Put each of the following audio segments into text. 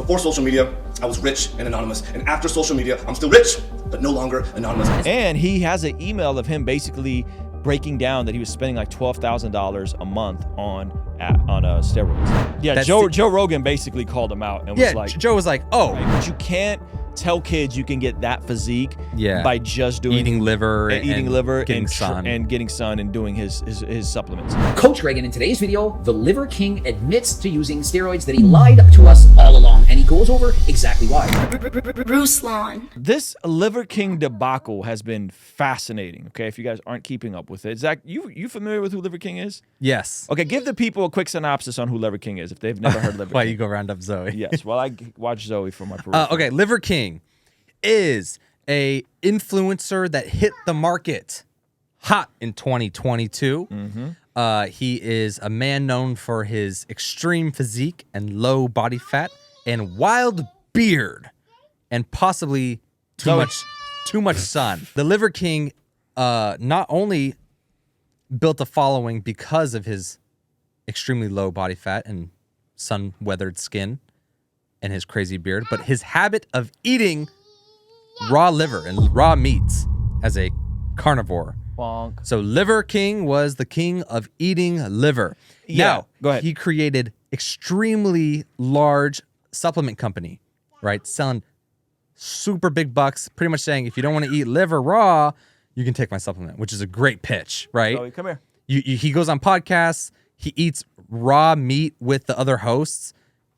Before social media, I was rich and anonymous. And after social media, I'm still rich, but no longer anonymous. And he has an email of him basically breaking down that he was spending like $12,000 a month on steroids. Yeah, Joe Rogan basically called him out and was like, Joe was like, oh, right, but you can't tell kids you can get that physique by just doing eating liver and getting sun and doing his supplements. Coach Greg, and in today's video, the Liver King admits to using steroids, that he lied to us all along, and he goes over exactly why. Ruslan. This Liver King debacle has been fascinating. Okay, if you guys aren't keeping up with it, Zach, you familiar with who Liver King is? Yes. Okay, give the people a quick synopsis on who Liver King is if they've never heard Liver King. Why you go round up Zoe? Yes, well, I watch Zoe for my peripheral. Okay, Liver King is a influencer that hit the market hot in 2022. He is a man known for his extreme physique and low body fat and wild beard and possibly too much sun. The Liver King not only built a following because of his extremely low body fat and sun-weathered skin and his crazy beard, but his habit of eating raw liver and raw meats as a carnivore. Bonk. So Liver King was the king of eating liver. Yeah, Now, go ahead. he created extremely large supplement company, right? Selling super big bucks, pretty much saying, if you don't want to eat liver raw, you can take my supplement, which is a great pitch, right? Zoe, come here. He goes on podcasts, he eats raw meat with the other hosts,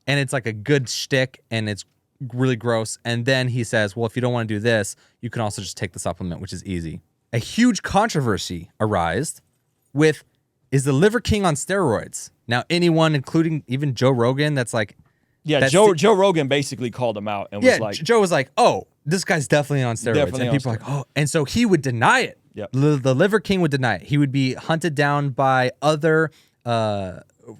and it's like a good shtick, and it's really gross. And then he says, well, if you don't want to do this, you can also just take the supplement, which is easy. A huge controversy arose with, is the Liver King on steroids? Now, anyone, including even Joe Rogan, that's like... Yeah, Joe Rogan basically called him out and was like... Joe was like, oh, this guy's definitely on steroids. Definitely and on people are like, oh. And so he would deny it. Yep. The Liver King would deny it. He would be hunted down by other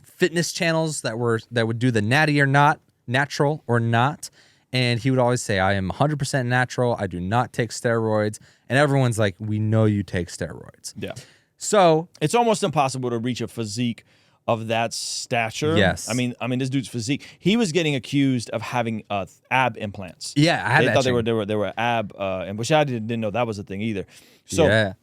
fitness channels that would do the natty or not, natural or not. And he would always say, I am 100% natural. I do not take steroids. And everyone's like, we know you take steroids. Yeah. So it's almost impossible to reach a physique of that stature. Yes. I mean, this dude's physique. He was getting accused of having ab implants. Yeah, I had they that thought thing. they were ab, and which I didn't know that was a thing either. So yeah.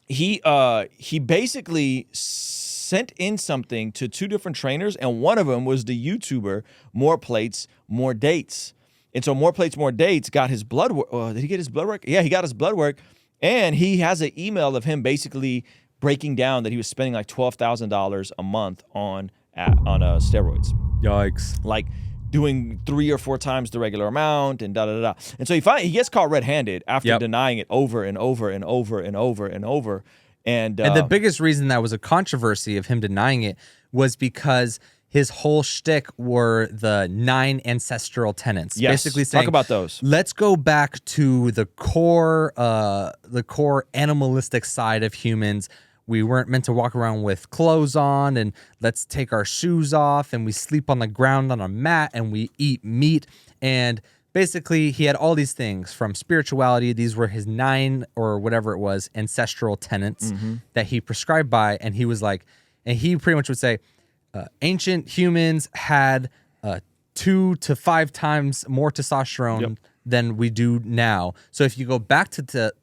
he basically sent in something to two different trainers, and one of them was the YouTuber More Plates, More Dates. And so More Plates, More Dates got his blood work. Did he get his blood work? Yeah, he got his blood work. And he has an email of him basically breaking down that he was spending like $12,000 a month on steroids. Yikes. Like doing 3 or 4 times the regular amount and da-da-da. And so he gets caught red-handed after denying it over and over and over and over and over. And the biggest reason that was a controversy of him denying it was because his whole shtick were the 9 ancestral tenets. Yes. Basically saying, talk about those. Let's go back to the core animalistic side of humans. We weren't meant to walk around with clothes on, and let's take our shoes off, and we sleep on the ground on a mat, and we eat meat. And basically, he had all these things from spirituality. These were his 9 or whatever it was, ancestral tenets that he prescribed by. And he was like, and he pretty much would say, ancient humans had 2 to 5 times more testosterone than we do now. So if you go back to the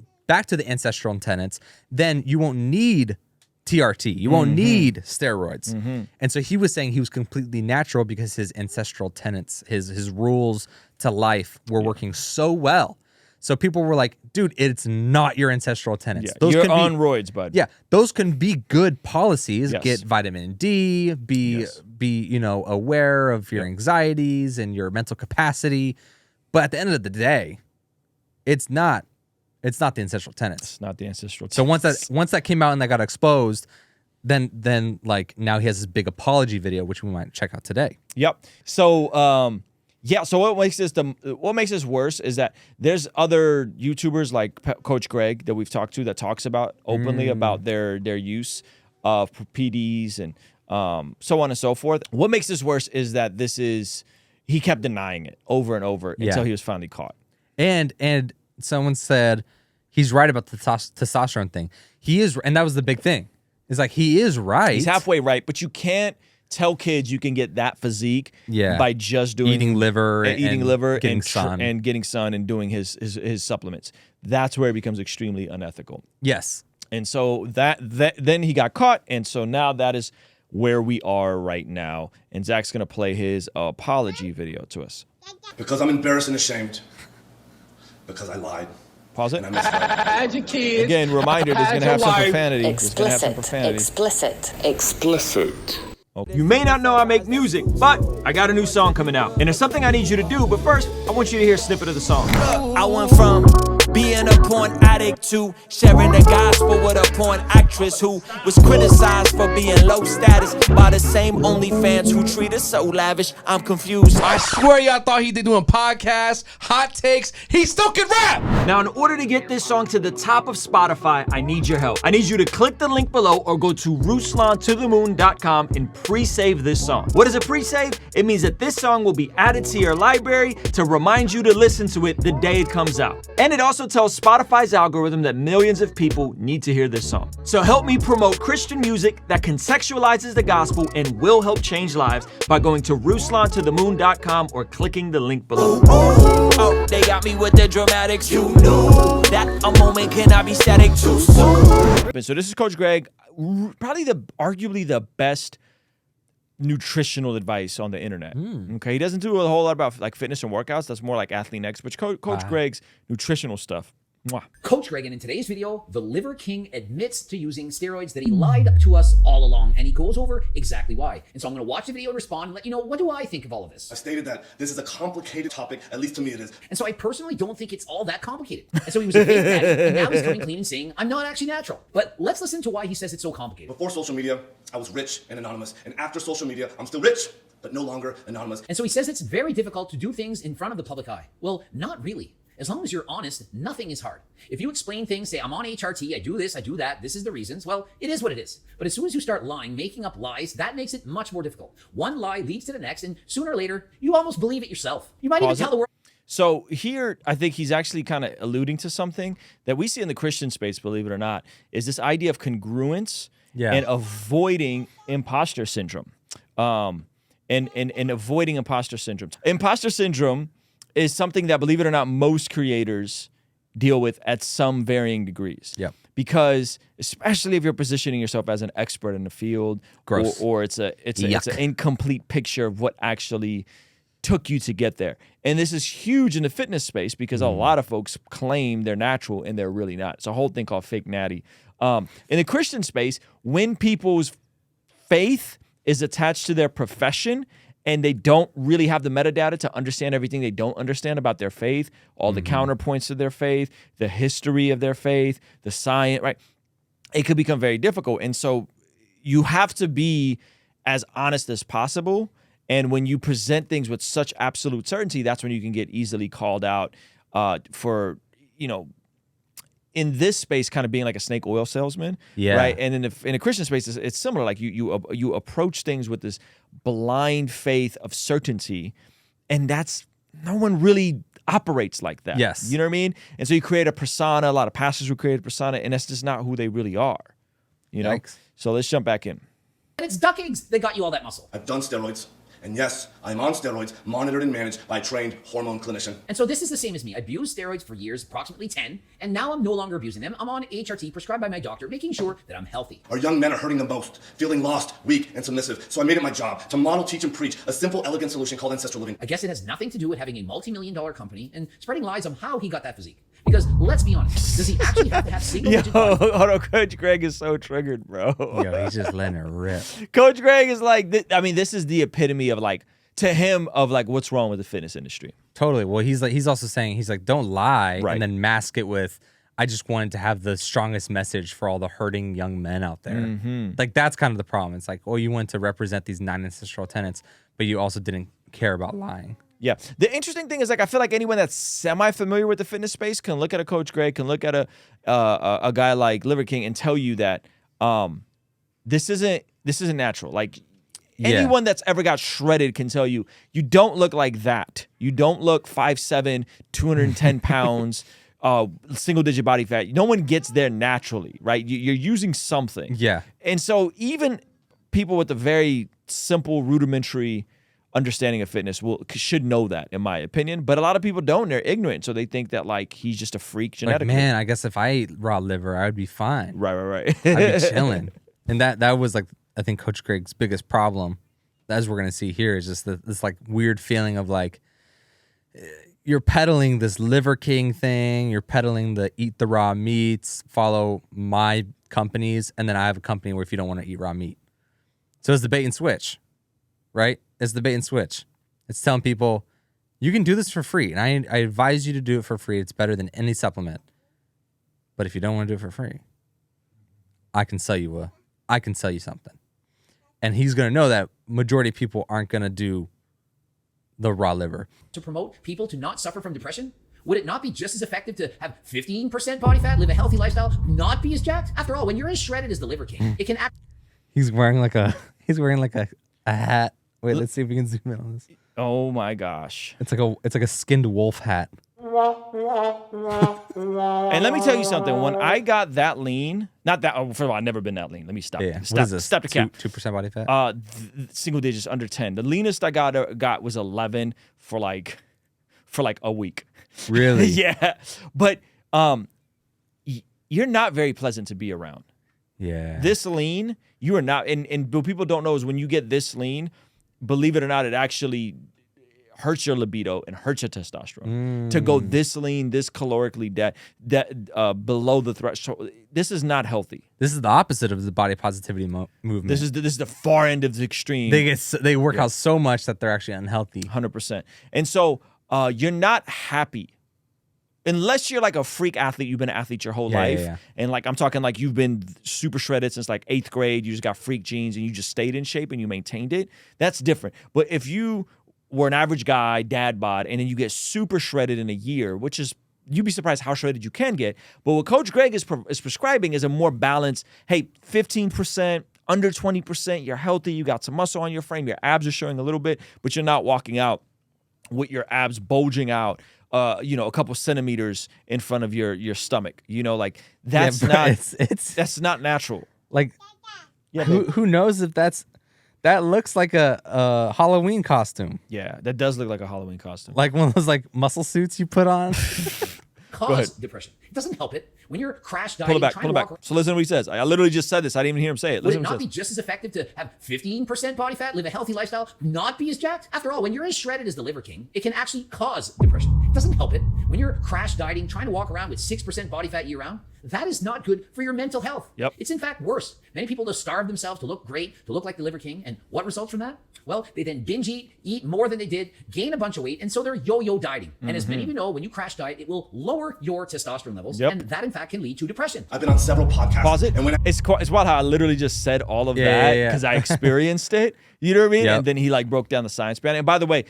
ancestral tenets, then you won't need TRT. You won't need steroids. And so he was saying he was completely natural because his ancestral tenets, his rules to life were working so well. So people were like, dude, it's not your ancestral tenets. Yeah, you're on roids, bud. Yeah, those can be good policies. Yes. Get vitamin D, be aware of your anxieties and your mental capacity. But at the end of the day, it's not the ancestral tenets. It's not the ancestral tenets. So once that came out and that got exposed, then like now he has this big apology video, which we might check out today. Yep. So so what makes this worse is that there's other YouTubers like Coach Greg that we've talked to that talks about openly about their use of PDs and so on and so forth. What makes this worse is that he kept denying it over and over until he was finally caught. And someone said he's right about the testosterone thing. He is, and that was the big thing. It's like he is right. He's halfway right, but you can't tell kids you can get that physique Yeah. by just doing Eating liver and eating and liver getting and sun. and getting sun and doing his supplements. That's where it becomes extremely unethical. Yes. And so that then he got caught, and so now that is where we are right now. And Zach's gonna play his apology video to us. Because I'm embarrassed and ashamed. Because I lied. Pause it. And I misled. Again, reminder, there's gonna have some profanity. Explicit. You may not know I make music, but I got a new song coming out. And there's something I need you to do, but first, I want you to hear a snippet of the song. I went from being a porn addict to sharing the gospel with a porn actress who was criticized for being low status by the same OnlyFans who treat us so lavish. I'm confused. I swear y'all thought he did doing podcasts, hot takes. He still can rap. Now, in order to get this song to the top of Spotify, I need your help. I need you to click the link below or go to RuslanToTheMoon.com and pre-save this song. What is a pre-save? It means that this song will be added to your library to remind you to listen to it the day it comes out. And it also tells Spotify's algorithm that millions of people need to hear this song. So help me promote Christian music that contextualizes the gospel and will help change lives by going to RuslanToTheMoon.com or clicking the link below. Oh, they got me with the dramatics. You knew that a moment cannot be static too soon. So this is Coach Greg, probably arguably the best nutritional advice on the internet. Okay, he doesn't do a whole lot about like fitness and workouts. That's more like Athlete Next, but Coach Greg's nutritional stuff. Mwah. Coach Greg, and in today's video, the Liver King admits to using steroids that he lied to us all along, and he goes over exactly why. And so I'm going to watch the video and respond and let you know, what do I think of all of this? I stated that this is a complicated topic, at least to me it is. And so I personally don't think it's all that complicated. And so he was a fake addict, and now he's coming clean and saying, I'm not actually natural. But let's listen to why he says it's so complicated. Before social media, I was rich and anonymous. And after social media, I'm still rich, but no longer anonymous. And so he says it's very difficult to do things in front of the public eye. Well, not really. As long as you're honest, nothing is hard. If you explain things, say, I'm on HRT, I do this, I do that, this is the reasons, well, it is what it is. But as soon as you start lying, making up lies, that makes it much more difficult. One lie leads to the next, and sooner or later, you almost believe it yourself. You might even tell the world. So here, I think he's actually kind of alluding to something that we see in the Christian space, believe it or not, is this idea of congruence and avoiding imposter syndrome. And avoiding imposter syndrome. Imposter syndrome is something that, believe it or not, most creators deal with at some varying degrees. Yep. Because especially if you're positioning yourself as an expert in the field, or it's an incomplete picture of what actually took you to get there. And this is huge in the fitness space because a lot of folks claim they're natural and they're really not. It's a whole thing called fake natty. In the Christian space, when people's faith is attached to their profession and they don't really have the metadata to understand everything they don't understand about their faith, all the counterpoints to their faith, the history of their faith, the science, right? It could become very difficult. And so you have to be as honest as possible. And when you present things with such absolute certainty, that's when you can get easily called out for, in this space, kind of being like a snake oil salesman, right? And in a Christian space, it's similar. Like you approach things with this blind faith of certainty, and no one really operates like that. Yes, you know what I mean. And so you create a persona. A lot of pastors will create a persona, and that's just not who they really are. You know. Yikes. So let's jump back in. And it's duck eggs that got you all that muscle. I've done steroids. And yes, I'm on steroids, monitored and managed by a trained hormone clinician. And so this is the same as me. I abused steroids for years, approximately 10, and now I'm no longer abusing them. I'm on HRT prescribed by my doctor, making sure that I'm healthy. Our young men are hurting the most, feeling lost, weak, and submissive. So I made it my job to model, teach, and preach a simple, elegant solution called ancestral living. I guess it has nothing to do with having a multi-million-dollar company and spreading lies on how he got that physique. Because let's be honest, does he actually have to have single-digit Hold on, Coach Greg is so triggered, bro. Yo, he's just letting it rip. Coach Greg is like, this is the epitome of like, to him, of like, what's wrong with the fitness industry. Totally. Well, he's also saying, don't lie Right. and then mask it with, I just wanted to have the strongest message for all the hurting young men out there. Like, that's kind of the problem. It's like, you wanted to represent these 9 ancestral tenets, but you also didn't care about lying. Yeah. The interesting thing is, like, I feel like anyone that's semi-familiar with the fitness space can look at a Coach Greg, can look at a guy like Liver King and tell you that this isn't natural. Like, anyone that's ever got shredded can tell you, you don't look like that. You don't look 5'7", 210 pounds, single-digit body fat. No one gets there naturally, right? You're using something. Yeah. And so even people with the very simple, rudimentary understanding of fitness should know that, in my opinion. But a lot of people don't. They're ignorant, so they think that like he's just a freak genetically. Like, man, I guess if I ate raw liver, I would be fine. Right. I'd be chilling. And that was like, I think Coach Greg's biggest problem, as we're gonna see here, is just this like weird feeling of like you're peddling this Liver King thing, you're peddling the eat the raw meats, follow my companies, and then I have a company where if you don't want to eat raw meat. So it's the bait and switch, right? It's the bait and switch. It's telling people you can do this for free, and I advise you to do it for free. It's better than any supplement. But if you don't want to do it for free, I can sell you something. And he's going to know that majority of people aren't going to do the raw liver. To promote people to not suffer from depression? Would it not be just as effective to have 15% body fat, live a healthy lifestyle, not be as jacked? After all, when you're as shredded as the Liver King, it can act. He's wearing like a hat. Wait, let's see if we can zoom in on this. Oh my gosh. It's like a skinned wolf hat. And let me tell you something. When I got that lean, not that. First of all, I've never been that lean. Let me stop. Yeah. Stop, What is this? Stop the cap. 2% body fat. Single digits, under 10. The leanest I got was 11 for like a week. Really? Yeah. But you're not very pleasant to be around. Yeah. This lean, you are not. And what people don't know is when you get this lean, believe it or not, it actually hurts your libido and hurts your testosterone. To go this lean, this calorically below the threshold, this is not healthy. This is the opposite of the body positivity movement. This is the far end of the extreme. They work out so much that they're actually unhealthy. 100%. And so you're not happy. Unless you're like a freak athlete, you've been an athlete your whole life. Yeah. And like I'm talking like you've been super shredded since like 8th grade, you just got freak genes and you just stayed in shape and you maintained it, that's different. But if you were an average guy, dad bod, and then you get super shredded in a year, which is, you'd be surprised how shredded you can get. But what Coach Greg is prescribing is a more balanced, hey, 15%, under 20%, you're healthy, you got some muscle on your frame, your abs are showing a little bit, but you're not walking out with your abs bulging out, a couple centimeters in front of your stomach. Like that's that's not natural. Like, who knows if that looks like a Halloween costume. Yeah, that does look like a Halloween costume. Like one of those like muscle suits you put on. Cause depression. It doesn't help it. When you're crash dieting, Pull it back. So listen to what he says. I literally just said this. I didn't even hear him say it. Would Listen it to what not he be says. just as effective to have 15% body fat, live a healthy lifestyle, not be as jacked? After all, when you're as shredded as the Liver King, it can actually cause depression. It doesn't help it. When you're crash dieting, trying to walk around with 6% body fat year round, that is not good for your mental health. Yep. It's in fact worse. Many people just starve themselves to look great, to look like the Liver King. And what results from that? Well, they then binge eat more than they did, gain a bunch of weight, and so they're yo-yo dieting. And as many of you know, when you crash diet, it will lower your testosterone levels, and that in fact can lead to depression. I've been on several podcasts. Pause it. And when It's wild how I literally just said all of that because I experienced it. You know what I mean? Yep. And then he like broke down the science behind it. And by the way,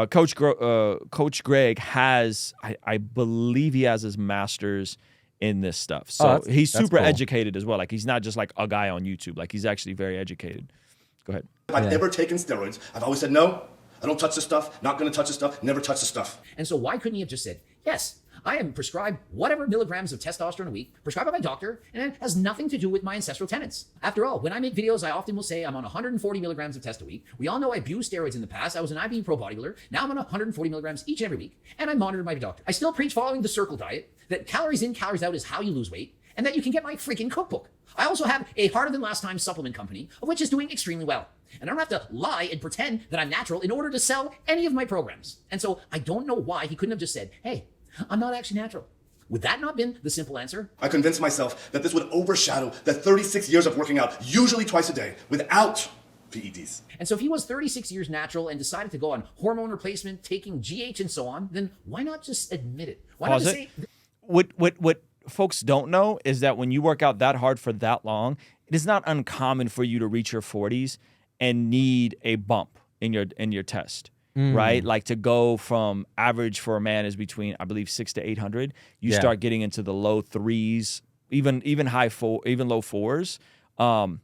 Coach Greg has, I believe he has his master's in this stuff. So he's super educated as well. Like he's not just like a guy on YouTube. Like he's actually very educated. Go ahead. if I've ever taken steroids, I've always said, no, I don't touch this stuff, not gonna touch this stuff, never touch this stuff. And so why couldn't he have just said, yes, I am prescribed whatever milligrams of testosterone a week, prescribed by my doctor, and it has nothing to do with my ancestral tenets. After all, when I make videos, I often will say I'm on 140 milligrams of test a week. We all know I abused steroids in the past. I was an IBU pro bodybuilder. Now I'm on 140 milligrams each and every week, and I'm monitored by my doctor. I still preach following the circle diet, that calories in, calories out is how you lose weight, and that you can get my freaking cookbook. I also have a harder than last time supplement company, of which is doing extremely well. And I don't have to lie and pretend that I'm natural in order to sell any of my programs. And so I don't know why he couldn't have just said, hey, I'm not actually natural. Would that not been the simple answer? I convinced myself that this would overshadow the 36 years of working out, usually twice a day, without PEDs. And so if he was 36 years natural and decided to go on hormone replacement, taking GH and so on, then why not just admit it? Why not just say... What folks don't know is that when you work out that hard for that long, it is not uncommon for you to reach your 40s and need a bump in your test, right? Like to go from average for a man is between, I believe, 600 to 800. You start getting into the low 3s, even low 4s. And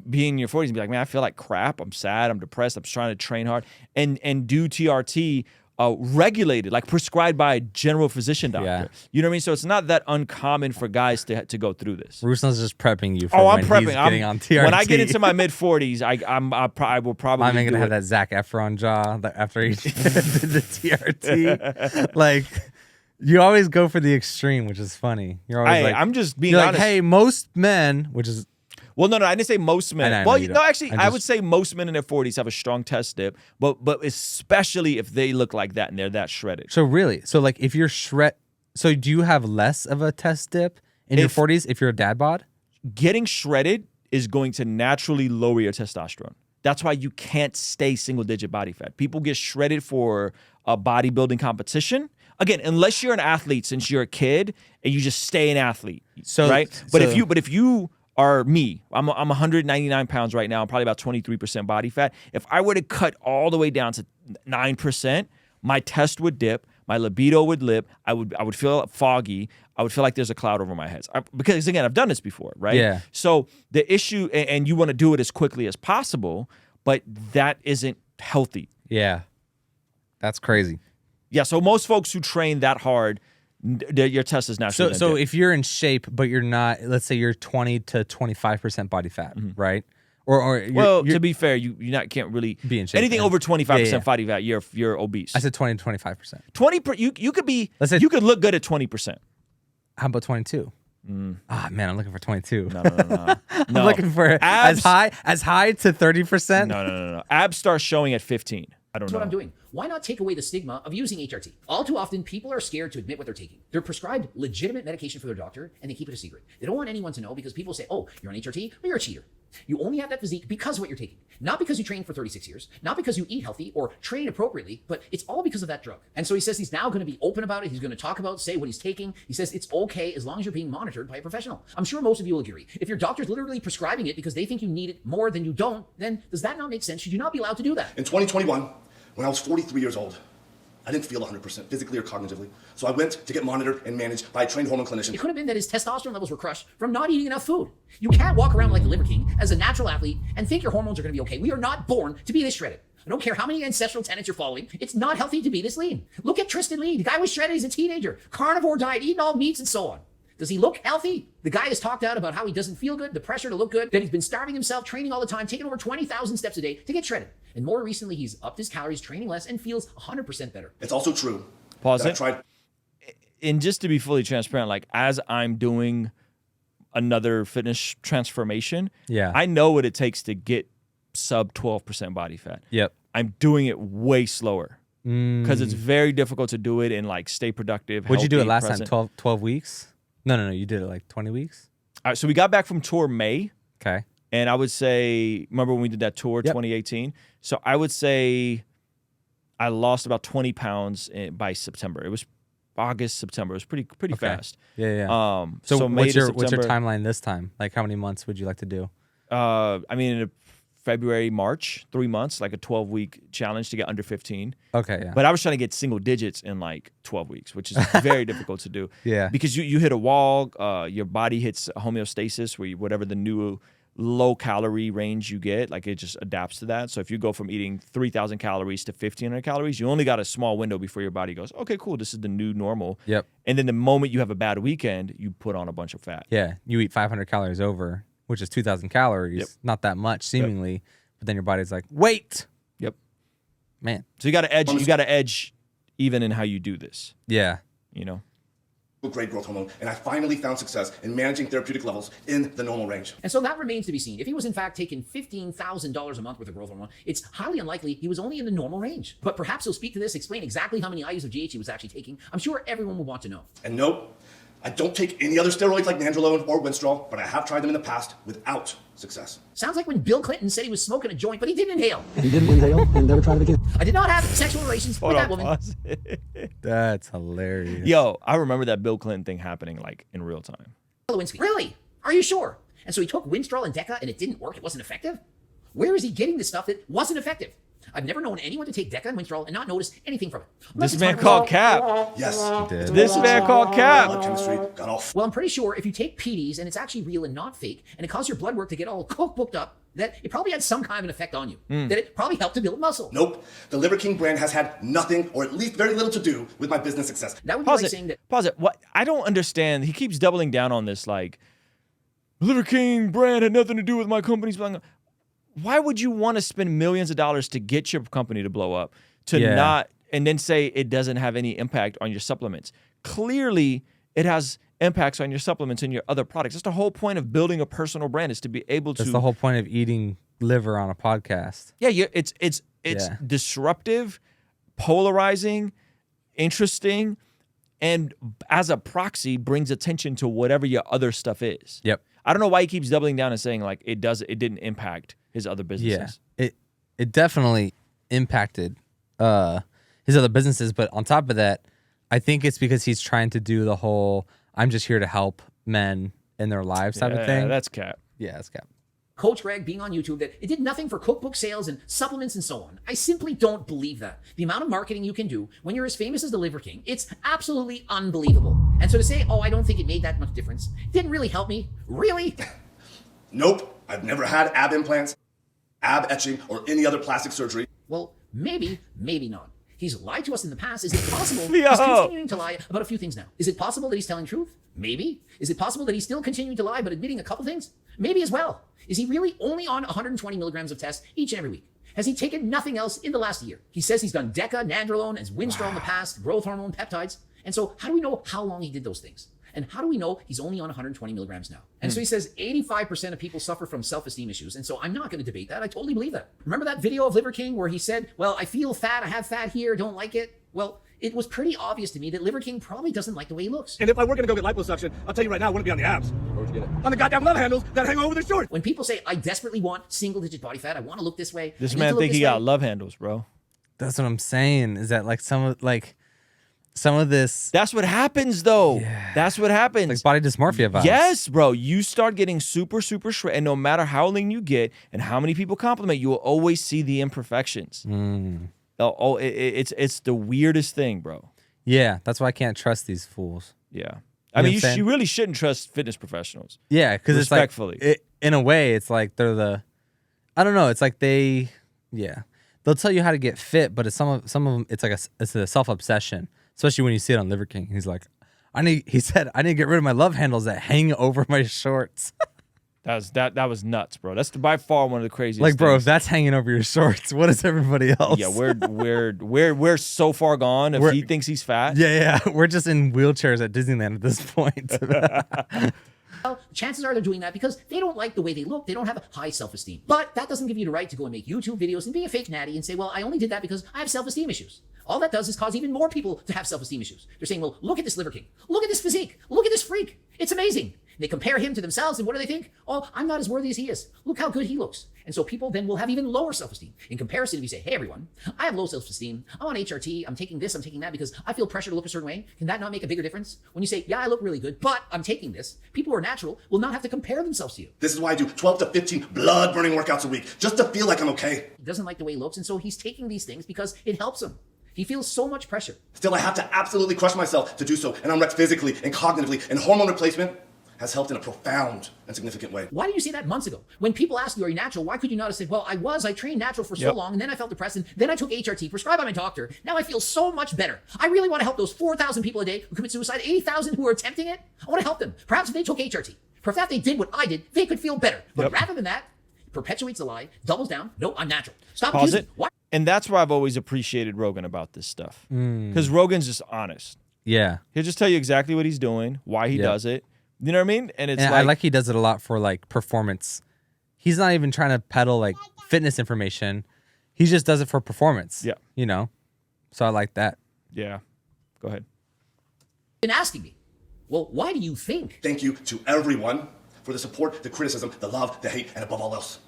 being in your 40s and be like, man, I feel like crap. I'm sad. I'm depressed. I'm trying to train hard and do TRT regulated, like prescribed by a general physician doctor. Yeah. You know what I mean? So it's not that uncommon for guys to go through this. Ruslan's just prepping you for I'm when prepping. he's getting on TRT. When I get into my mid 40s, I will probably. I'm gonna do have it. that Zac Efron jaw after he did the TRT. Like, you always go for the extreme, which is funny. You're always like, I'm just being you're honest. like, hey, most men, which is Well, no, I didn't say most men. I know Well, you no, don't. actually, I would say most men in their 40s have a strong test dip, but especially if they look like that and they're that shredded. so really. So like, if you're so do you have less of a test dip in your 40s if you're a dad bod? Getting shredded is going to naturally lower your testosterone. That's why you can't stay single-digit body fat. People get shredded for a bodybuilding competition. Again, unless you're an athlete since you're a kid and you just stay an athlete, right? But if you are me, I'm 199 pounds right now. I'm probably about 23% body fat. If I were to cut all the way down to 9%, my test would dip, my libido would dip, I would feel foggy, I would feel like there's a cloud over my head. Because again, I've done this before, right? Yeah. So the issue, and you want to do it as quickly as possible, but that isn't healthy. Yeah, that's crazy. Yeah, so most folks who train that hard, your test is naturally. So if you're in shape, but you're not, let's say you're 20 to 25% body fat, right? Or to be fair, you can't really be in shape. Anything over 25% Yeah. body fat, you're obese. I said 20 to 25%. 20. You could be. Let's say- you could look good at 20%. How about 22? Ah, man, I'm looking for 22. No. I'm looking for Abs- as high to 30%. No. Abs start showing at 15. I don't That's know. what I'm doing. Why not take away the stigma of using HRT? All too often, people are scared to admit what they're taking. They're prescribed legitimate medication for their doctor, and they keep it a secret. They don't want anyone to know because people say, oh, you're on HRT, but you're a cheater. You only have that physique because of what you're taking. Not because you trained for 36 years, not because you eat healthy or train appropriately, but it's all because of that drug. And so he says he's now going to be open about it. He's going to talk about, say what he's taking. He says it's okay as long as you're being monitored by a professional. I'm sure most of you will agree. If your doctor's literally prescribing it because they think you need it more than you don't, then does that not make sense? Should you not be allowed to do that? In 2021, when I was 43 years old, I didn't feel 100% physically or cognitively. So I went to get monitored and managed by a trained hormone clinician. It could have been that his testosterone levels were crushed from not eating enough food. You can't walk around like the Liver King as a natural athlete and think your hormones are going to be okay. We are not born to be this shredded. I don't care how many ancestral tenets you're following. It's not healthy to be this lean. Look at Tristan Lee. The guy was shredded. He's a teenager. Carnivore diet, eating all meats and so on. Does he look healthy? The guy has talked out about how he doesn't feel good, the pressure to look good, that he's been starving himself, training all the time, taking over 20,000 steps a day to get shredded. And more recently, he's upped his calories, training less, and feels 100% better. It's also true. Pause that it. I tried. And just to be fully transparent, like as I'm doing another fitness transformation, Yeah. I know what it takes to get sub 12% body fat. Yep. I'm doing it way slower because it's very difficult to do it and like stay productive. What'd you do it healthy, last present. time? 12 weeks? No. You did it like 20 weeks? All right, so we got back from tour May, Okay. and I would say, remember when we did that tour, Yep. 2018? So I would say I lost about 20 pounds by September. It was August, September. It was pretty Okay. fast. Yeah. So May what's to your September, timeline this time? Like how many months would you like to do? I mean, in February, March, 3 months, like a 12-week challenge to get under 15. Okay, yeah. But I was trying to get single digits in like 12 weeks, which is very difficult to do. Yeah. Because you hit a wall, your body hits homeostasis where whatever the new low calorie range you get, like it just adapts to that. So if you go from eating 3,000 calories to 1,500 calories, you only got a small window before your body goes, okay, cool, this is the new normal. Yep. And then the moment you have a bad weekend, you put on a bunch of fat. Yeah, you eat 500 calories over, which is 2,000 calories. Yep. Not that much, seemingly. But then your body's like, wait, Yep. man. So you got to edge. You got to edge, even in how you do this. Yeah. You know. Great growth hormone, and I finally found success in managing therapeutic levels in the normal range. And so that remains to be seen. If he was in fact taking $15,000 a month worth of growth hormone, it's highly unlikely he was only in the normal range. But perhaps he'll speak to this, explain exactly how many IUs of GH he was actually taking. I'm sure everyone will want to know. And no, I don't take any other steroids like nandrolone or Winstrol, but I have tried them in the past without success. Sounds like when Bill Clinton said he was smoking a joint, but he didn't inhale. He didn't inhale and never tried it again. I did not have sexual relations with that woman. Pause. That's hilarious. Yo, I remember that Bill Clinton thing happening like in real time. Lewinsky. Really? Are you sure? And so he took Winstrol and Deca and it didn't work? It wasn't effective? Where is he getting this stuff that wasn't effective? I've never known anyone to take Deca and Winstrol and not notice anything from it. Unless This it's man hard- called Cap. Yes. did. This man called Cap. Blood chemistry got off. Well, I'm pretty sure if you take PDs and it's actually real and not fake, and it causes your blood work to get all cookbooked up, that it probably had some kind of an effect on you, that it probably helped to build muscle. Nope. The Liver King brand has had nothing, or at least very little to do with my business success. That would be like saying that. Pause it. What? I don't understand. He keeps doubling down on this, like, Liver King brand had nothing to do with my company's. Why would you want to spend millions of dollars to get your company to blow up, and then say it doesn't have any impact on your supplements? Clearly, it has impacts on your supplements and your other products. That's the whole point of building a personal brand, is to be able to. That's the whole point of eating liver on a podcast. Yeah, it's disruptive, polarizing, interesting, and as a proxy brings attention to whatever your other stuff is. Yep. I don't know why he keeps doubling down and saying like it didn't impact his other businesses. Yeah. It definitely impacted his other businesses, but on top of that, I think it's because he's trying to do the whole I'm just here to help men in their lives type of thing. That's cap. Yeah, that's cap. Coach Greg being on YouTube, that it did nothing for cookbook sales and supplements and so on. I simply don't believe that. The amount of marketing you can do when you're as famous as the Liver King, it's absolutely unbelievable. And so to say, oh, I don't think it made that much difference, didn't really help me. Really? Nope. I've never had ab implants, ab etching, or any other plastic surgery. Well, maybe not. He's lied to us in the past. Is it possible he's continuing to lie about a few things now? Is it possible that he's telling truth? Maybe. Is it possible that he's still continuing to lie but admitting a couple things? Maybe as well. Is he really only on 120 milligrams of test each and every week? Has he taken nothing else in the last year? He says he's done Deca, Nandrolone, and Winstrol in the past, growth hormone, peptides. And so how do we know how long he did those things? And how do we know he's only on 120 milligrams now? And so he says 85% of people suffer from self-esteem issues. And so I'm not going to debate that. I totally believe that. Remember that video of Liver King where he said, well, I feel fat, I have fat here, don't like it? Well, it was pretty obvious to me that Liver King probably doesn't like the way he looks. And if I were going to go get liposuction, I'll tell you right now, I wouldn't be on the abs. Where would you get it? On the goddamn love handles that hang over the shorts. When people say, I desperately want single-digit body fat, I want to look this way. This man think he got love handles, bro. That's what I'm saying. Is that like some of this? That's what happens, though. Yeah. That's what happens. Like body dysmorphia vibes. Yes, bro. You start getting super, super shredded, and no matter how lean you get and how many people compliment you, will always see the imperfections. It's the weirdest thing, bro. Yeah, that's why I can't trust these fools. Yeah. I mean, you really shouldn't trust fitness professionals. Yeah, because it's like, respectfully. In a way, it's like they're the, I don't know, it's like they'll tell you how to get fit, but it's some of them, it's like it's a self-obsession, especially when you see it on Liver King. He's like, he said, I need to get rid of my love handles that hang over my shorts. That was nuts, bro. That's by far one of the craziest. Like, bro, things. if that's hanging over your shorts, what is everybody else? Yeah, we're so far gone. If he thinks he's fat, yeah, we're just in wheelchairs at Disneyland at this point. Well, chances are they're doing that because they don't like the way they look. They don't have high self-esteem. But that doesn't give you the right to go and make YouTube videos and be a fake natty and say, well, I only did that because I have self-esteem issues. All that does is cause even more people to have self-esteem issues. They're saying, well, look at this Liver King. Look at this physique. Look at this freak. It's amazing. They compare him to themselves, and what do they think? Oh, I'm not as worthy as he is. Look how good he looks. And so people then will have even lower self-esteem. In comparison, if you say, hey, everyone, I have low self-esteem. I'm on HRT. I'm taking this. I'm taking that because I feel pressure to look a certain way. Can that not make a bigger difference? When you say, yeah, I look really good, but I'm taking this, people who are natural will not have to compare themselves to you. This is why I do 12 to 15 blood-burning workouts a week, just to feel like I'm okay. He doesn't like the way he looks, and so he's taking these things because it helps him. He feels so much pressure. Still, I have to absolutely crush myself to do so, and I'm wrecked physically and cognitively, and hormone replacement has helped in a profound and significant way. Why didn't you say that months ago? When people ask you, are you natural? Why could you not have said, well, I trained natural for so long, and then I felt depressed, and then I took HRT prescribed by my doctor. Now I feel so much better. I really want to help those 4,000 people a day who commit suicide, 80,000 who are attempting it. I want to help them. Perhaps if they took HRT, perhaps if they did what I did, they could feel better. But rather than that, perpetuates the lie, doubles down. No, I'm natural. Stop Pause using it. What? And that's why I've always appreciated Rogan about this stuff. Because Rogan's just honest. Yeah. He'll just tell you exactly what he's doing, why he does it. You know what I mean? And it's I like he does it a lot for like performance. He's not even trying to peddle like fitness information. He just does it for performance. Yeah. You know? So I like that. Yeah. Go ahead. been asking me, well, why do you think? Thank you to everyone for the support, the criticism, the love, the hate, and above all else,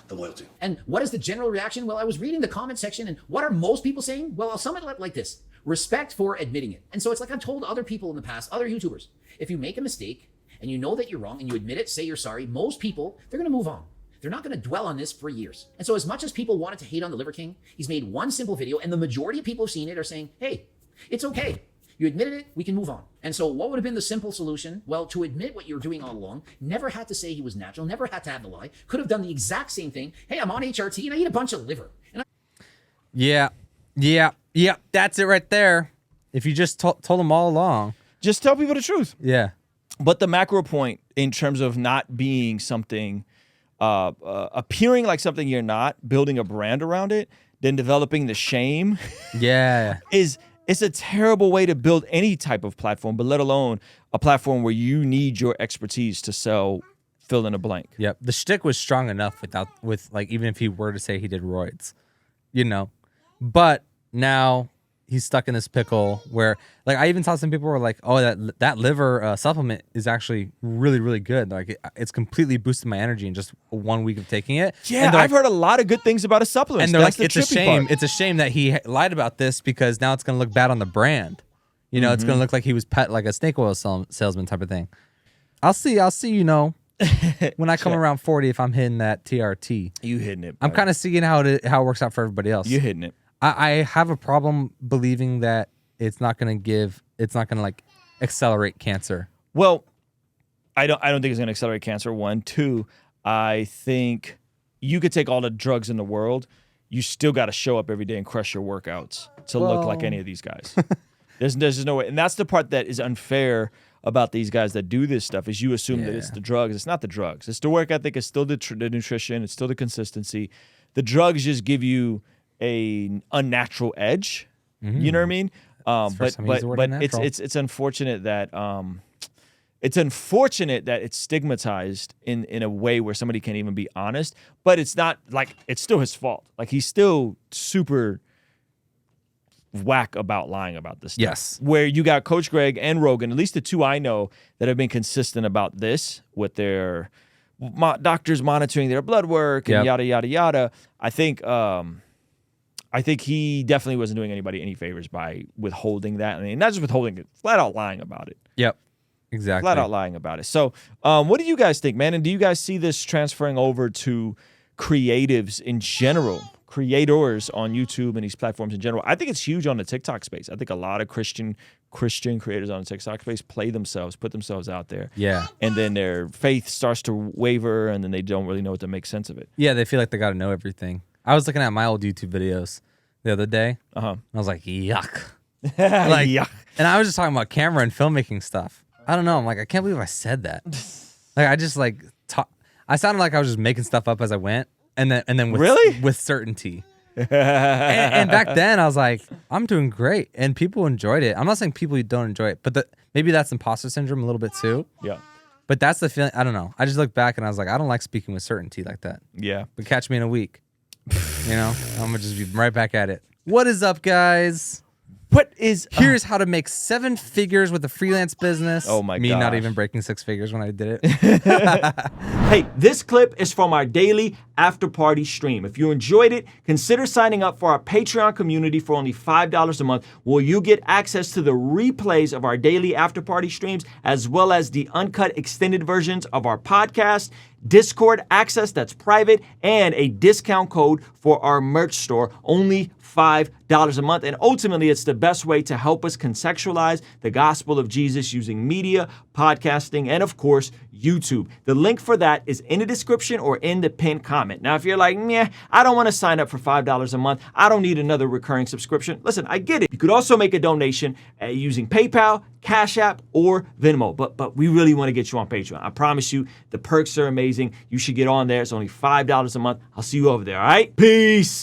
the loyalty. And what is the general reaction? Well, I was reading the comment section, and what are most people saying? Well, I'll sum it up like this. Respect for admitting it. And so it's like I've told other people in the past, other YouTubers, if you make a mistake and you know that you're wrong and you admit it, say you're sorry, most people, they're going to move on. They're not going to dwell on this for years. And so as much as people wanted to hate on the Liver King, he's made one simple video, and the majority of people who've seen it are saying, hey, it's okay. You admitted it, we can move on. And so what would have been the simple solution? Well, to admit what you're doing all along, never had to say he was natural, never had to have the lie, could have done the exact same thing. Hey, I'm on HRT and I eat a bunch of liver. And Yeah. That's it right there. If you just told them all along. Just tell people the truth. Yeah. But the macro point in terms of not being something, appearing like something you're not, building a brand around it, then developing the shame Yeah. it's a terrible way to build any type of platform, but let alone a platform where you need your expertise to sell fill in a blank. Yep. The shtick was strong enough with like, even if he were to say he did roids, you know, but now he's stuck in this pickle where, like, I even saw some people were like, oh, that liver supplement is actually really, really good. Like, it's completely boosted my energy in just 1 week of taking it. Yeah, I've heard a lot of good things about a supplement. And they're That's like, the it's a trippy shame. part. It's a shame that he lied about this because now it's going to look bad on the brand. You know, it's going to look like he was like a snake oil salesman type of thing. I'll see, you know, when I come around 40, if I'm hitting that TRT. You hitting it. I'm kind of seeing how it works out for everybody else. You hitting it. I have a problem believing that it's not going to like accelerate cancer. Well, I don't think it's going to accelerate cancer. 1, 2, I think you could take all the drugs in the world. You still got to show up every day and crush your workouts to look like any of these guys. There's just no way. And that's the part that is unfair about these guys that do this stuff is you assume that it's the drugs. It's not the drugs. It's the work ethic. It's still the nutrition. It's still the consistency. The drugs just give you a unnatural edge. You know what I mean? But it's unfortunate that it's stigmatized in a way where somebody can't even be honest. But it's not like it's still his fault. Like he's still super whack about lying about this stuff. Yes. Where you got Coach Greg and Rogan, at least the two I know that have been consistent about this with their doctors monitoring their blood work and yada yada yada. I think he definitely wasn't doing anybody any favors by withholding that. I mean, not just withholding it, flat out lying about it. Yep. Exactly. Flat out lying about it. So what do you guys think, man? And do you guys see this transferring over to creatives in general, creators on YouTube and these platforms in general? I think it's huge on the TikTok space. I think a lot of Christian creators on the TikTok space play themselves, put themselves out there. Yeah. And then their faith starts to waver and then they don't really know what to make sense of it. Yeah, they feel like they got to know everything. I was looking at my old YouTube videos the other day. I was like, yuck. Like, Yuck. And I was just talking about camera and filmmaking stuff. I don't know. I'm like, I can't believe I said that. Like, I just like I sounded like I was just making stuff up as I went, and then with certainty. and back then I was like, I'm doing great, and people enjoyed it. I'm not saying people don't enjoy it, but maybe that's imposter syndrome a little bit too. Yeah. But that's the feeling. I don't know. I just look back and I was like, I don't like speaking with certainty like that. Yeah. But catch me in a week. You know, I'm gonna just be right back at it. What is up, guys? Here's how to make 7 figures with a freelance business. Oh my Me not gosh. even breaking 6 figures when I did it. Hey, this clip is from our daily after party stream. If you enjoyed it, consider signing up for our Patreon community for only $5 a month, where you get access to the replays of our daily after party streams, as well as the uncut extended versions of our podcast, Discord access that's private, and a discount code for our merch store, only $5 a month. And ultimately, it's the best way to help us contextualize the gospel of Jesus using media, podcasting, and of course, YouTube. The link for that is in the description or in the pinned comment. Now, if you're like, meh, I don't want to sign up for $5 a month, I don't need another recurring subscription. Listen, I get it. You could also make a donation using PayPal, Cash App, or Venmo, but we really want to get you on Patreon. I promise you, the perks are amazing. You should get on there. It's only $5 a month. I'll see you over there, all right? Peace.